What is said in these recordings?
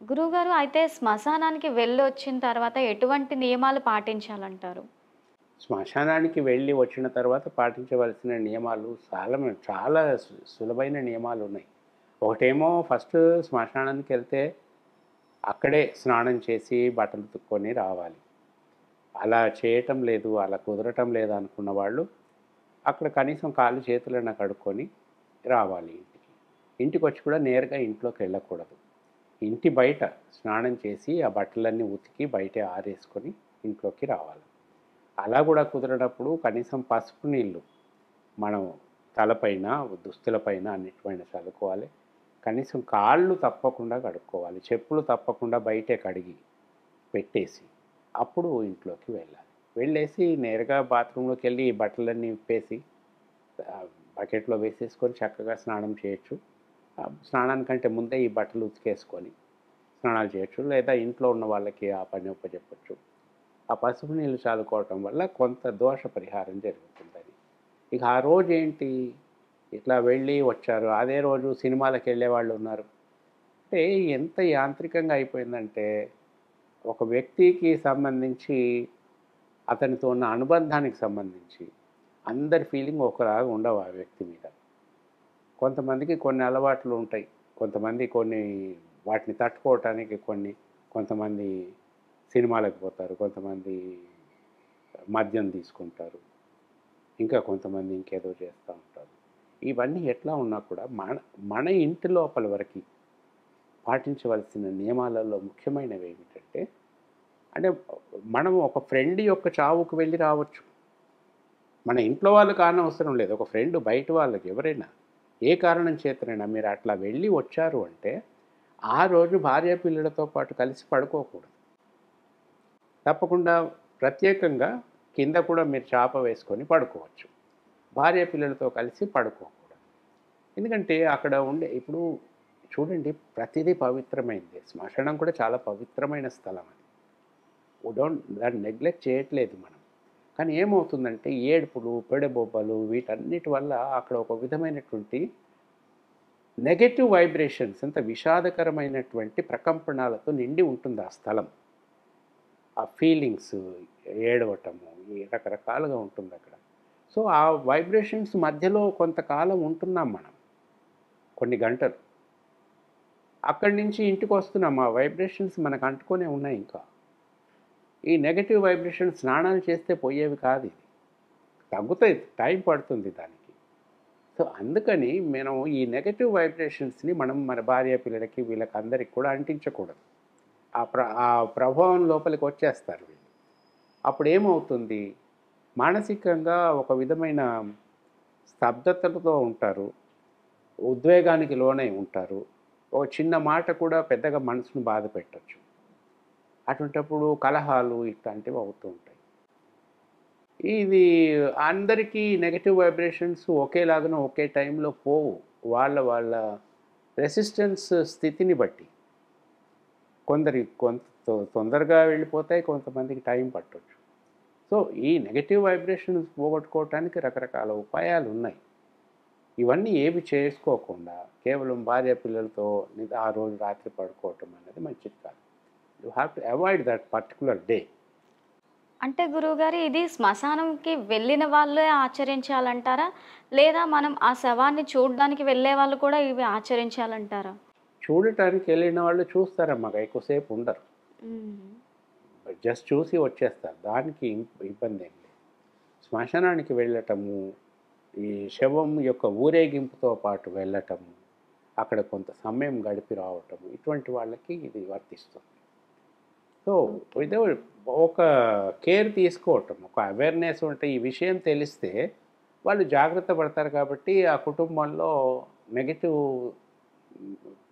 గురువుగారు అయితే శ్మశానానికి వెళ్ళొచ్చిన తర్వాత ఎటువంటి నియమాలు పాటించాలంటారు? శ్మశానానికి వెళ్ళి వచ్చిన తర్వాత పాటించవలసిన నియమాలు చాలా సులభమైన నియమాలున్నాయి. ఒకటేమో ఫస్ట్ శ్మశానానికెళ్తే అక్కడే స్నానం చేసి బట్టలు ఉతుక్కొని రావాలి. అలా చేయటం లేదు, అలా కుదరటం లేదనుకున్న వాళ్ళు అక్కడ కనీసం కాళ్ళు చేతులన్నా కడుక్కొని రావాలి ఇంటికి. ఇంటికొచ్చి కూడా నేరుగా ఇంట్లోకెళ్ళకూడదు. ఇంటి బయట స్నానం చేసి ఆ బట్టలన్నీ ఉతికి బయటే ఆరేసుకొని ఇంట్లోకి రావాలి. అలా కూడా కుదరనప్పుడు కనీసం పసుపు నీళ్ళు మనం తలపైన, దుస్తులపైన అన్నిటిపైన చల్లుకోవాలి. కనీసం కాళ్ళు తప్పకుండా కడుక్కోవాలి. చెప్పులు తప్పకుండా బయటే కడిగి పెట్టేసి అప్పుడు ఇంట్లోకి వెళ్ళాలి. వెళ్ళేసి నేరుగా బాత్రూంలోకెళ్ళి ఈ బట్టలన్నీ విప్పేసి బకెట్‌లో వేసేసుకొని చక్కగా స్నానం చేయొచ్చు. స్నానానికంటే ముందే ఈ బట్టలు ఉతికేసుకొని స్నానాలు చేయొచ్చు. లేదా ఇంట్లో ఉన్న వాళ్ళకి ఆ పని అప్పజెప్పొచ్చు. ఆ పసుపు నీళ్ళు చల్లుకోవటం వల్ల కొంత దోష పరిహారం జరుగుతుందని. ఇక ఆ రోజేంటి, ఇట్లా వెళ్ళి వచ్చారు. అదే రోజు సినిమాలకెళ్ళేవాళ్ళు ఉన్నారు. అంటే ఎంత యాంత్రికంగా అయిపోయిందంటే, ఒక వ్యక్తికి సంబంధించి, అతనితో ఉన్న అనుబంధానికి సంబంధించి అందరి ఫీలింగ్ ఒకలాగా ఉండవు ఆ వ్యక్తి మీద. కొంతమందికి కొన్ని అలవాట్లు ఉంటాయి. కొంతమంది కొన్ని వాటిని తట్టుకోవటానికి కొంతమంది సినిమాలకు పోతారు. కొంతమంది మద్యం తీసుకుంటారు. ఇంకా కొంతమంది ఇంకేదో చేస్తూ ఉంటారు. ఇవన్నీ ఎట్లా ఉన్నా కూడా మన మన ఇంటి లోపల వరకి పాటించవలసిన నియమాలలో ముఖ్యమైనవి ఏమిటంటే, అంటే మనం ఒక ఫ్రెండ్ యొక్క చావుకు వెళ్ళి రావచ్చు. మన ఇంట్లో వాళ్ళు కానవసరం లేదు. ఒక ఫ్రెండ్ బయట వాళ్ళకి ఎవరైనా ఏ కారణం చేతనైనా మీరు అట్లా వెళ్ళి వచ్చారు అంటే, ఆ రోజు భార్య పిల్లలతో పాటు కలిసి పడుకోకూడదు. తప్పకుండా ప్రత్యేకంగా కింద కూడా మీరు చాప వేసుకొని పడుకోవచ్చు. భార్య పిల్లలతో కలిసి పడుకోకూడదు. ఎందుకంటే అక్కడ ఉండే ఇప్పుడు చూడండి, ప్రతిదీ పవిత్రమైనదే. శ్మశానం కూడా చాలా పవిత్రమైన స్థలం అది. దాన్ని నెగ్లెక్ట్ చేయట్లేదు మనం. కానీ ఏమవుతుందంటే ఏడుపులు, పెడబొబ్బలు వీటన్నిటి వల్ల అక్కడ ఒక విధమైనటువంటి నెగెటివ్ వైబ్రేషన్స్, అంత విషాదకరమైనటువంటి ప్రకంపనాలతో నిండి ఉంటుంది ఆ స్థలం. ఆ ఫీలింగ్స్, ఏడవటము, ఈ రకరకాలుగా ఉంటుందక్కడ. సో, ఆ వైబ్రేషన్స్ మధ్యలో కొంతకాలం ఉంటున్నాం మనం. కొన్ని గంటలు. అక్కడి నుంచి ఇంటికొస్తున్నాం. ఆ వైబ్రేషన్స్ మనకు అంటుకొనే ఉన్నాయి ఇంకా. ఈ నెగెటివ్ వైబ్రేషన్స్ స్నానాలు చేస్తే పోయేవి కాదు ఇది. తగ్గుతాయి. టైం పడుతుంది దానికి. సో, అందుకని మనం ఈ నెగెటివ్ వైబ్రేషన్స్‌ని మనం మన భార్య పిల్లలకి వీళ్ళకందరికి కూడా అంటించకూడదు. ఆ ప్రభావం లోపలికి వచ్చేస్తారు వీళ్ళు. అప్పుడేమవుతుంది, మానసికంగా ఒక విధమైన స్తబ్దతతో ఉంటారు. ఉద్వేగానికి లోనై ఉంటారు. ఒక చిన్న మాట కూడా పెద్దగా మనసును బాధ పెట్టొచ్చు. అటువంటప్పుడు కలహాలు ఇట్లాంటివి అవుతూ ఉంటాయి. ఇది అందరికీ నెగెటివ్ వైబ్రేషన్స్ ఒకేలాగాను ఒకే టైంలో పోవు. వాళ్ళ రెసిస్టెన్స్ స్థితిని బట్టి. కొంత తొందరగా వెళ్ళిపోతాయి. కొంతమందికి టైం పట్టొచ్చు. సో, ఈ నెగెటివ్ వైబ్రేషన్స్ పోగొట్టుకోవటానికి రకరకాల ఉపాయాలున్నాయి. ఇవన్నీ ఏవి చేసుకోకుండా కేవలం భార్య పిల్లలతో ఆ రోజు రాత్రి పడుకోవటం అనేది మంచిది కాదు. You have to avoid that particular day. అంటే గురువుగారు ఇది శ్మశానంకి వెళ్ళిన వాళ్ళే ఆచరించాలంటారా? లేదా మనం ఆ శవాన్ని చూడ్డానికి వెళ్ళే వాళ్ళు కూడా ఇవి ఆచరించాలంటారా? చూడటానికి వెళ్ళిన వాళ్ళు చూస్తారమ్మా, ఎక్కువసేపు ఉండరు. హ్మ్. జస్ట్ చూసి వచ్చేస్తారు. దానికి ఇబ్బందేం లేదు. శ్మశానానికి వెళ్ళటము, ఈ శవం యొక్క ఊరేగింపుతో పాటు వెళ్ళటము, అక్కడ కొంత సమయం గడిపి రావటము, ఇటువంటి వాళ్ళకి ఇది వర్తిస్తుంది. So, okay. ఏదో ఒక కేర్ తీసుకోవటం, ఒక అవేర్‌నెస్ ఉంటే ఈ విషయం తెలిస్తే వాళ్ళు జాగ్రత్త పడతారు కాబట్టి ఆ కుటుంబంలో నెగెటివ్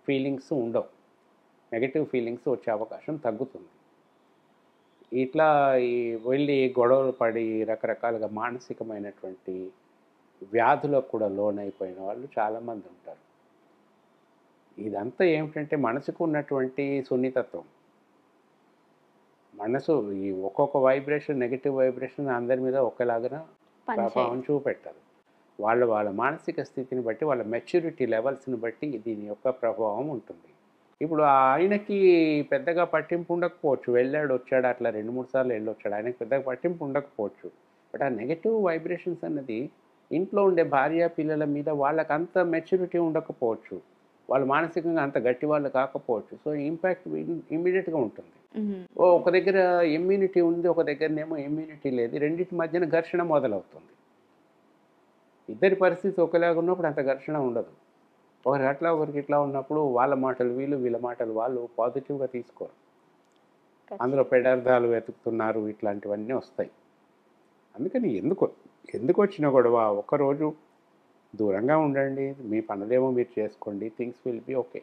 ఫీలింగ్స్ ఉండవు. నెగెటివ్ ఫీలింగ్స్ వచ్చే అవకాశం తగ్గుతుంది. ఇట్లా ఈ వెళ్ళి గొడవలు పడి రకరకాలుగా మానసికమైనటువంటి వ్యాధులకు కూడా లోనైపోయిన వాళ్ళు చాలామంది ఉంటారు. ఇదంతా ఏమిటంటే మనసుకు ఉన్నటువంటి సున్నితత్వం. మనసు ఈ ఒక్కొక్క వైబ్రేషన్, నెగెటివ్ వైబ్రేషన్ అందరి మీద ఒకేలాగా ప్రభావం పనిచేయదు. చూపెట్టదు. వాళ్ళ మానసిక స్థితిని బట్టి, వాళ్ళ మెచ్యూరిటీ లెవెల్స్‌ని బట్టి దీని యొక్క ప్రభావం ఉంటుంది. ఇప్పుడు ఆయనకి పెద్దగా పట్టింపు ఉండకపోవచ్చు. వెళ్ళాడు, వచ్చాడు అట్లా 2, 3 సార్లు వెళ్ళొచ్చాడు. ఆయనకి పెద్దగా పట్టింపు ఉండకపోవచ్చు. బట్ ఆ నెగెటివ్ వైబ్రేషన్స్ అన్నది ఇంట్లో ఉండే భార్య, పిల్లల మీద వాళ్ళకంత మెచ్యూరిటీ ఉండకపోవచ్చు. వాళ్ళు మానసికంగా అంత గట్టి వాళ్ళు కాకపోవచ్చు. సో, ఇంపాక్ట్ ఇమ్మీడియేట్‌గా ఉంటుంది. హ్మ్. ఒక దగ్గర ఇమ్యూనిటీ ఉంది. ఒక దగ్గరనేమో ఇమ్యూనిటీ లేదు. రెండిటి మధ్యన ఘర్షణ మొదలవుతుంది. ఇద్దరి పరిస్థితి ఒకలాగా ఉన్నప్పుడు అంత ఘర్షణ ఉండదు. ఒకరికి అట్లా, ఒకరికి ఇట్లా ఉన్నప్పుడు వాళ్ళ మాటలు వీళ్ళు, వీళ్ళ మాటలు వాళ్ళు పాజిటివ్‌గా తీసుకోరు. అందులో ఖచ్చితంగా. పెడార్థాలు వెతుకుతున్నారు ఇట్లాంటివన్నీ వస్తాయి. అందుకని ఎందుకొచ్చిన గొడవ ఒక్కరోజు దూరంగా ఉండండి. మీ పనులేమో మీరు చేసుకోండి. Things will be okay.